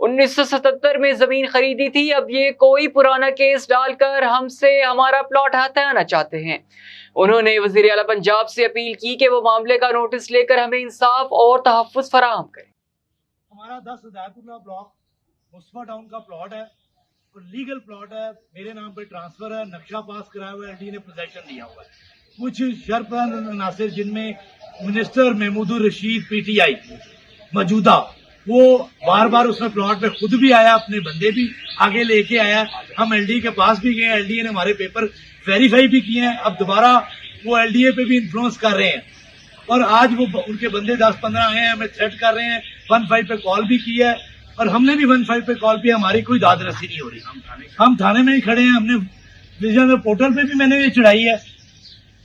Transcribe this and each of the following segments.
1977 में जमीन खरीदी थी, अब ये कोई पुराना केस डालकर हमसे हमारा प्लॉट हटाना चाहते हैं। उन्होंने वज़ीर आला पंजाब से अपील की कि वो मामले का नोटिस लेकर हमें इंसाफ और तहफ़्फ़ुज़ फराहम करें। हमारा 10 हिदायतुल्लाह ब्लॉक मुस्तफा टाउन का प्लॉट है और लीगल प्लॉट है, मेरे नाम पे ट्रांसफर है, नक्शा पास कराया हुआ है, LD ने पोजेशन दिया हुआ है। कुछ शरपंद अनासिर जिनमें मिनिस्टर महमूदुर रशीद PTI मौजूदा, वो बार बार उसमें प्लॉट पे खुद भी आया, अपने बंदे भी आगे लेके आया। हम LD के पास भी गए, LD ने हमारे पेपर वेरीफाई भी किए हैं। अब दोबारा वो LDA पे भी इन्फ्लुएंस कर रहे हैं और आज वो उनके बंदे 10-15 आए हैं, हमें थ्रेट कर रहे हैं। 15 पे कॉल भी की है और हमने भी 15 पे कॉल किया, हमारी कोई दाद रसी नहीं हो रही। हम थाने में ही खड़े हैं, हमने विजन पोर्टल पे भी मैंने ये चढ़ाई है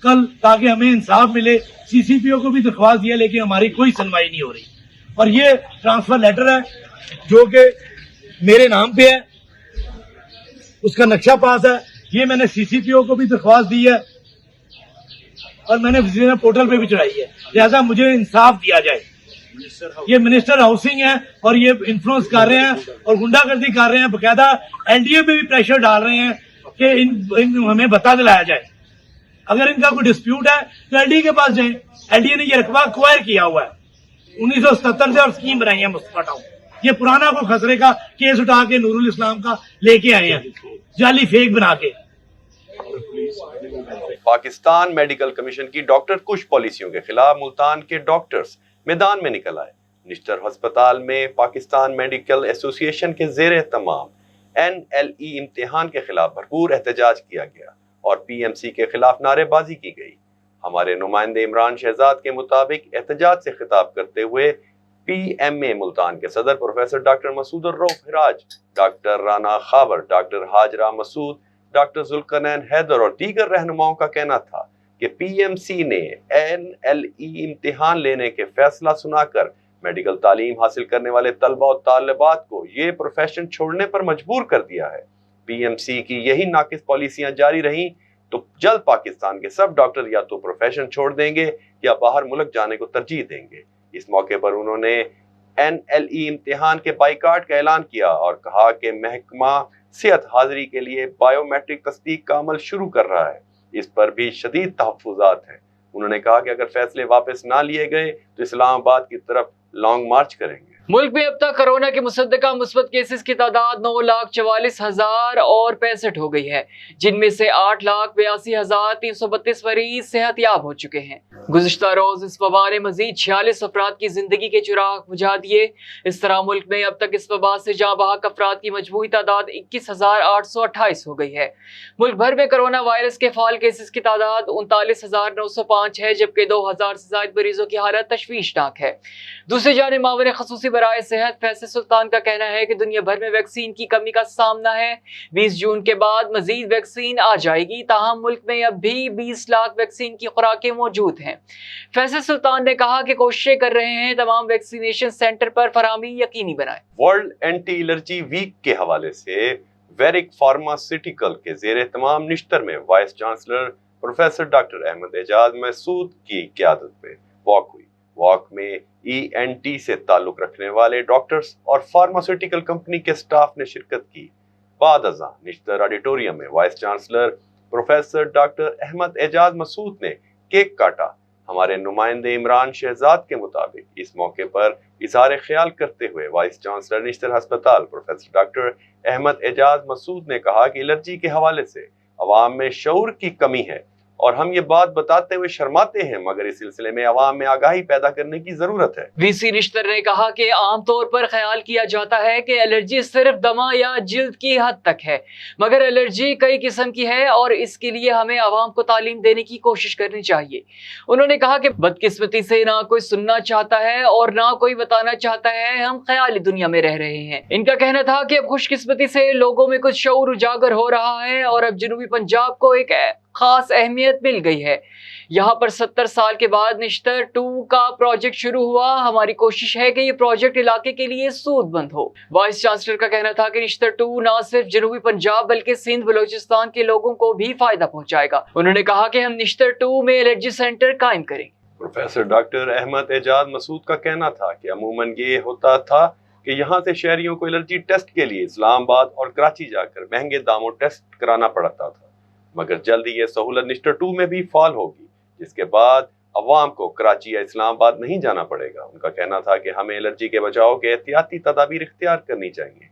कल, ताकि हमें इंसाफ मिले। CCPO को भी दरख्वास्त दिया, लेकिन हमारी कोई सुनवाई नहीं हो रही। और ये ट्रांसफर लेटर है जो कि मेरे नाम पे है, उसका नक्शा पास है। ये मैंने CCPO को भी दरख्वास्त दी है और मैंने विजन पोर्टल पे भी चढ़ाई है। लिहाजा मुझे इंसाफ दिया जाए। ये मिनिस्टर हाउसिंग है और ये इन्फ्लुएंस कर रहे हैं और गुंडागर्दी कर रहे हैं। बकायदा LDA पे भी प्रेशर डाल रहे हैं कि इन हमें बता दिलाया जाए। अगर इनका कोई डिस्प्यूट है तो LDA के पास जाए। LDA ने ये रकबा एक्वायर किया हुआ है 1977 से और स्कीम बनाई है मुस्तफा टाउन। ये पुराना को खसरे का केस उठा के नूरुल इस्लाम का लेके आए हैं, जाली फेक बना के। पाकिस्तान मेडिकल कमीशन की डॉक्टर कुश पॉलिसियों के खिलाफ मुल्तान के डॉक्टर्स मैदान में निकल आए। निश्तर अस्पताल में पाकिस्तान मेडिकल एसोसिएशन के ज़ेर एहतमाम NLE इम्तिहान के खिलाफ भरपूर एहतजाज किया गया और PMC के खिलाफ नारेबाजी की गई। हमारे नुमाइंदे इमरान शहजाद के मुताबिक एहतजाज से खिताब करते हुए PMA मुल्तान के सदर professor doctor Masood Rauf Hiraj, doctor Rana Khawar, doctor Hajra Masood, doctor Zulqarnain Haider और दीगर रहनुमाओं का कहना था कि PMC ने NLE इम्तिहान लेने के फैसला सुनाकर मेडिकल तालीम हासिल करने वाले तलबा और तालिबात को ये प्रोफेशन छोड़ने पर मजबूर कर दिया है। PMC की यही नाकिस पॉलिसियां जारी रहीं तो जल्द पाकिस्तान के सब डॉक्टर या तो प्रोफेशन छोड़ देंगे या बाहर मुल्क जाने को तरजीह देंगे। इस मौके पर उन्होंने NLE इम्तिहान के बाइकाट का ऐलान किया और कहा कि महकमा सेहत हाजिरी के लिए बायोमेट्रिक तस्दीक का अमल शुरू कर रहा है, इस पर भी शदीद तहफ़्फ़ुज़ात हैं। उन्होंने कहा कि अगर फैसले वापस ना लिए गए तो इस्लामाबाद की तरफ लॉन्ग मार्च करेंगे। मुल्क में अब तक कोरोना के मुसद्दका मुस्बत केसेस की तादाद 9,44,000 और 65 हो गई है, जिनमें से 8,82,332 मरीज सेहतयाब हो चुके हैं। गुज़िश्ता रोज इस वबा ने मजीद 46 अफराद की जिंदगी के चिराग बुझा दिए। इस तरह मुल्क में अब तक इस वबा से जाँ बहक अफराद की मजमूई तादाद 21,828 हो गई है। मुल्क भर में कोरोना वायरस के फाल केसेस की तादाद 39,905 है, जबकि 2,000 से ज्यादा मरीजों की हालत तशवीशनाक है। दूसरी जानिब मामले खसूसी बराए सेहत फैसल सुल्तान का कहना है कि दुनिया भर में वैक्सीन की कमी का सामना है। 20 जून के बाद मजीद वैक्सीन आ जाएगी, ताहम मुल्क में अब भी 20 लाख वैक्सीन की खुराकें मौजूद हैं। फैसल सुल्तान ने कहा कि कोशिशें कर रहे हैं तमाम वैक्सीनेशन सेंटर पर फराहमी यकीनी बनाएं। वर्ल्ड एंटी एलर्जी वीक के हवाले से वेरिक फार्मास्यूटिकल के ज़ेर एहतमाम निश्तर में vice chancellor professor doctor Ahmad Ejaz Masood की क़यादत में वॉक हुई। वॉक में ENT से ताल्लुक रखने वाले डॉक्टर्स और फार्मास्यूटिकल कंपनी के स्टाफ ने शिरकत की। बाद अज़ां निश्तर ऑडिटोरियम में vice chancellor professor doctor Ahmad Ejaz Masood ने केक काटा। हमारे नुमाइंदे इमरान शहजाद के मुताबिक इस मौके पर इज़हार ख्याल करते हुए वाइस चांसलर निश्तर अस्पताल प्रोफेसर डॉक्टर अहमद एजाज मसूद ने कहा कि एलर्जी के हवाले से अवाम में शऊर की कमी है और हम ये बात बताते हुए शर्माते हैं, मगर इस सिलसिले में अवाम में आगाही पैदा करने की जरूरत है। VC निश्तर ने कहा कि आम तौर पर ख्याल किया जाता है कि एलर्जी सिर्फ दमा या जिल्द की हद तक है, मगर एलर्जी कई किस्म की है और इसके लिए हमें अवाम को तालीम देने की कोशिश करनी चाहिए। उन्होंने कहा कि बदकिस्मती से ना कोई सुनना चाहता है और ना कोई बताना चाहता है, हम ख्याली दुनिया में रह रहे हैं। इनका कहना था कि अब खुशकिस्मती से लोगों में कुछ शऊर उजागर हो रहा है और अब जनूबी पंजाब को एक खास अहमियत मिल गई है। यहाँ पर 70 साल के बाद निश्तर 2 का प्रोजेक्ट शुरू हुआ। हमारी कोशिश है कि ये प्रोजेक्ट इलाके के लिए सूदमंद हो। वाइस चांसलर का कहना था कि निश्तर 2 न सिर्फ जनूबी पंजाब बल्कि सिंध बलोचिस्तान के लोगों को भी फायदा पहुंचाएगा। उन्होंने कहा कि हम निश्तर 2 में एलर्जी सेंटर कायम करेंगे। प्रोफेसर डॉक्टर अहमद एजाज मसूद का कहना था कि अमूमन ये होता था कि यहाँ से शहरियों को एलर्जी टेस्ट के लिए इस्लामाबाद और कराची जाकर महंगे दामों टेस्ट कराना पड़ता था, मगर जल्द ही ये सहूलत निस्टर 2 में भी फाल होगी, जिसके बाद अवाम को कराची या इस्लामाबाद नहीं जाना पड़ेगा। उनका कहना था कि हमें एलर्जी के बचाव के एहतियाती तदाबीर इख्तियार करनी चाहिए।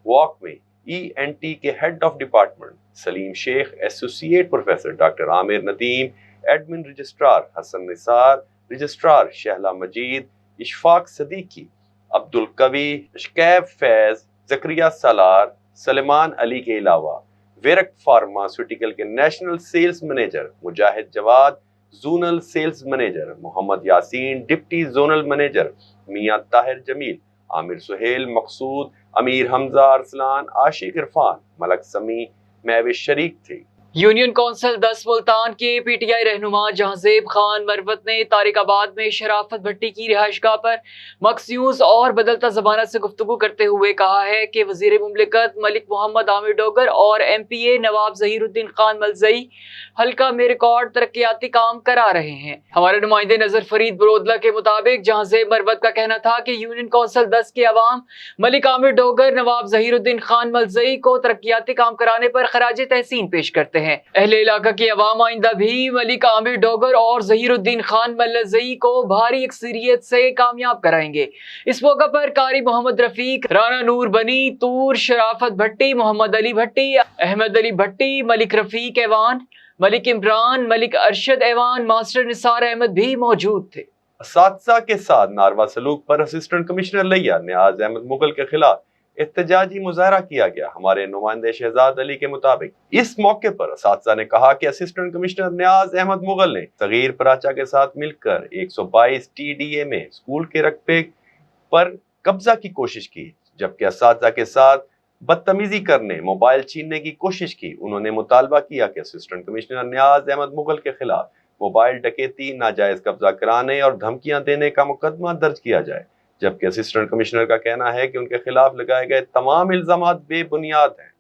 वॉक में ENT के head of department Saleem Sheikh, associate professor doctor Amir Nadeem, admin registrar Hassan Nisar, registrar Shahla Majeed, Ishfaq Siddiqui, Abdul Qavi, Shakeb Faiz, Zakaria Salar, Salman Ali के अलावा वेरक फार्मास्यूटिकल के national sales manager Mujahid Jawad, zonal sales manager Mohammad Yasin, deputy zonal manager Mian Tahir Jamil, Amir Suhail, Maqsood, Amir Hamza, Arsalan, आशिक इरफान, मलक समी, महविश शरीक थे। यूनियन कौंसिल 10 मुल्तान के PTI रहनुमा जहांजेब खान मरवत ने तारिकाबाद में शराफत भट्टी की रिहाइशगाह पर मखसूस और बदलता ज़माना से गुफ्तगू करते हुए कहा है कि वज़ीर मुमलिकत मलिक मोहम्मद आमिर डोगर और MPA नवाब ज़हीरुद्दीन खान मलजई हल्का में रिकॉर्ड तरक्याती काम करा रहे हैं। हमारे नुमाइंदे नजर फरीद बरोदला के मुताबिक जहांजेब मरवत का कहना था कि यूनियन कौंसिल 10 के अवाम मलिक आमिर डोगर नवाब ज़हीरुद्दीन खान मलजई को तरक्याती काम कराने पर खराज तहसीन पेश करते हैं। अहले इलाका की अवाम आइंदा भी मलिक आमिर डोगर और ज़हीरुद्दीन खान मलजई को भारी अक्सरियत से कामयाब कराएंगे। इस मौका पर कारी मोहम्मद रफीक, राना नूर बनी, तूर, शराफत भट्टी, मोहम्मद अली भट्टी, अहमद अली भट्टी, मलिक रफीक ऐवान, मलिक इमरान, मलिक अरशद ऐवान, मास्टर निसार अहमद भी मौजूद थे। असातिज़ा के साथ नारवा सलूक पर असिस्टेंट कमिश्नर लिया नियाज अहमद मुगल के खिलाफ एहतजाजी मुजाहरा किया गया। हमारे नुमाइंदे शहजाद अली के मुताबिक इस मौके पर असातिज़ा ने कहा कि असिस्टेंट कमिश्नर नियाज अहमद मुगल ने सगीर पराचा के साथ मिलकर 122 TDA में स्कूल के रकबे पर कब्जा की कोशिश की, जबकि असातिज़ा के साथ बदतमीजी करने, मोबाइल छीनने की कोशिश की। उन्होंने मुतालबा किया कि असिस्टेंट कमिश्नर नियाज अहमद मुगल के खिलाफ मोबाइल डकैती, नाजायज कब्जा कराने और धमकियां देने का मुकदमा दर्ज किया जाए, जबकि असिस्टेंट कमिश्नर का कहना है कि उनके खिलाफ लगाए गए तमाम इल्जामात बेबुनियाद हैं।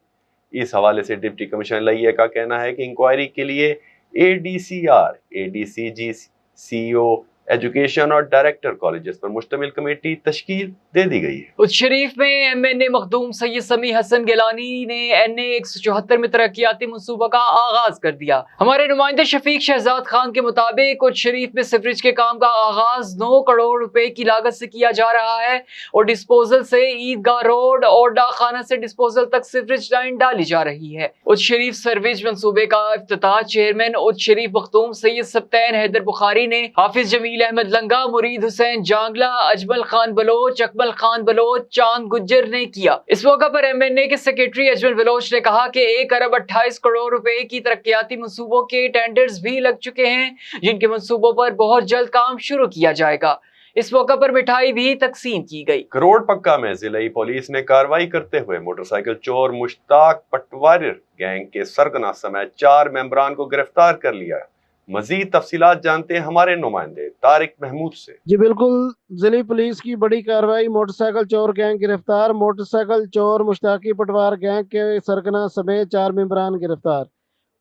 इस हवाले से डिप्टी कमिश्नर लइया का कहना है कि इंक्वायरी के लिए ADCR, ADCG, CEO एजुकेशन और डायरेक्टर कॉलेजेस पर मुश्तमिल कमेटी तश्कील दे दी गई है। उच्च शरीफ में MNA मखदूम सैयद समी हसन गिलानी ने NA 174 में तरक्याती मंसूबा का आगाज कर दिया। हमारे नुमाइंदे शफीक शहजाद खान के मुताबिक उच्च शरीफ में सिवरेज के काम का आगाज 9 करोड़ रुपए की लागत से किया जा रहा है और डिस्पोजल से ईदगाह रोड और डाकखाना से डिस्पोजल तक सिवरेज लाइन डाली जा रही है। उच्च शरीफ सर्विस मंसूबे का इफ्तिताह चेयरमैन उच्च शरीफ मखदूम सैयद सब्तैन हैदर बुखारी ने हाफिज जमील अहमद लंगा, मुरीद हुसैन जांगला, अजमल खान बलोच, अकमल खान बलोच, चांद गुज्जर ने किया। इस मौका पर MNA के सेक्रेटरी अजमल बलोच ने कहा कि 1 अरब 28 करोड़ रुपए की तरक्याती मंसूबों के टेंडर्स भी लग चुके हैं, जिनके मंसूबों पर बहुत जल्द काम शुरू किया जाएगा। इस मौका पर मिठाई भी तकसीम की गई। करोड़ पक्का में जिला पुलिस ने कार्रवाई करते हुए मोटरसाइकिल चोर मुश्ताक पटवार गैंग के सरगना समेत 4 मेंबरान को गिरफ्तार कर लिया। मजीद तफसीलात जानते हैं हमारे नुमाइंदे तारिक महमूद से। जी बिल्कुल, जिली पुलिस की बड़ी कार्रवाई, मोटरसाइकिल चोर गैंग गिरफ्तार। मोटरसाइकिल चोर मुश्ताकी पटवार गैंग के सरगना समेत 4 मेंबरान गिरफ्तार।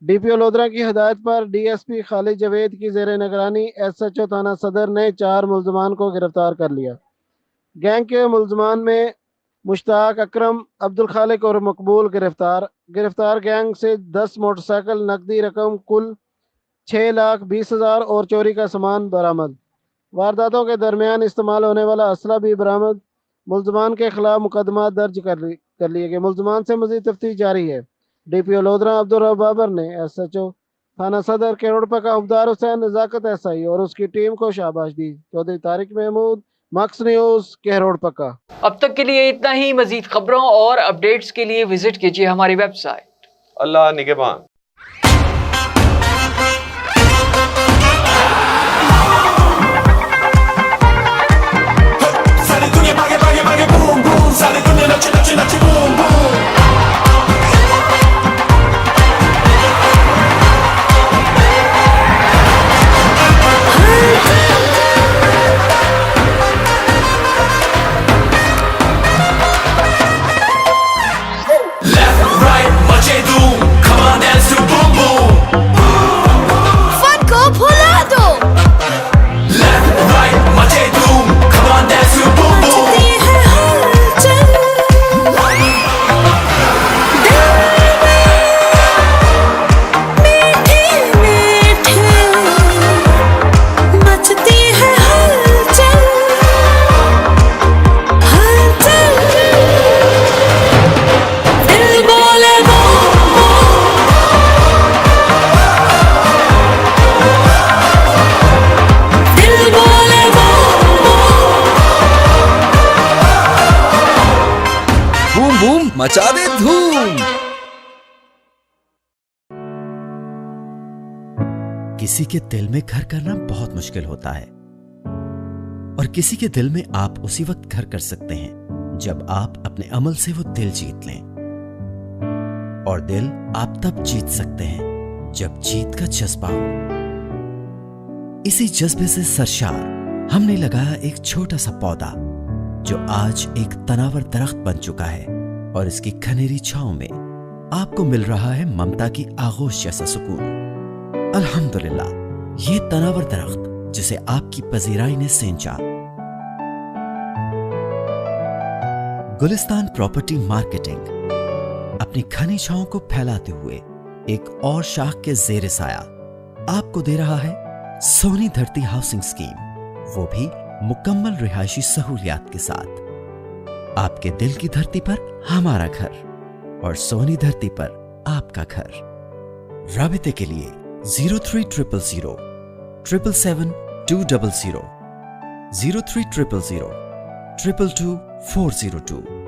DPO लोधरा की हिदायत पर DSP खालिद जवेद की जेर निगरानी SHO थाना सदर ने 4 मुल्जमान को गिरफ्तार कर लिया। गैंग के मुल्जमान में मुश्ताक, अकरम, अब्दुल खालिक और मकबूल गिरफ्तार गैंग से 10 मोटरसाइकिल, नकदी रकम कुल 6,20,000 और चोरी का सामान बरामद। वारदातों के दरमियान इस्तेमाल होने वाला असला भी बरामद। मुल्जमान के खिलाफ मुकदमा दर्ज कर लिए गए। मुल्जमान से मजीद तफ्तीश जारी है। DPO लोधरा अब्दुल रब बाबर ने SHO थाना सदर केरोड़पा का उबदार हुसैन, नजाकत SI और उसकी टीम को शाबाश दी। चौधरी तारिक महमूद, मक्स न्यूज, केरोड़पा। अब तक के लिए इतना ही। मजीद खबरों और अपडेट्स के लिए विजिट कीजिए हमारी website. Allah निगहबान। Sale con el noche, boom, boom. Left, right, much ado. Come on, dance. मचा दे धूम। किसी के दिल में घर करना बहुत मुश्किल होता है और किसी के दिल में आप उसी वक्त घर कर सकते हैं जब आप अपने अमल से वो दिल जीत लें। और दिल आप तब जीत सकते हैं जब जीत का जज्बा हो। इसी जज्बे से सरशार हमने लगाया एक छोटा सा पौधा जो आज एक तनावर दरख्त बन चुका है और इसकी घनेरी छांव में आपको मिल रहा है ममता की आगोश जैसा सुकून। अल्हम्दुलिल्लाह, ये तनावर दरख्त जिसे आपकी पजीराई ने सेंचा। गुलिस्तान प्रॉपर्टी मार्केटिंग अपनी घनी छांव को फैलाते हुए एक और शाख के जेर साया आपको दे रहा है सोनी धरती हाउसिंग स्कीम, वो भी मुकम्मल रिहायशी सहूलियात के साथ। आपके दिल की धरती पर हमारा घर और सोनी धरती पर आपका घर। राबिते के लिए 0300 777 200 03000 222 402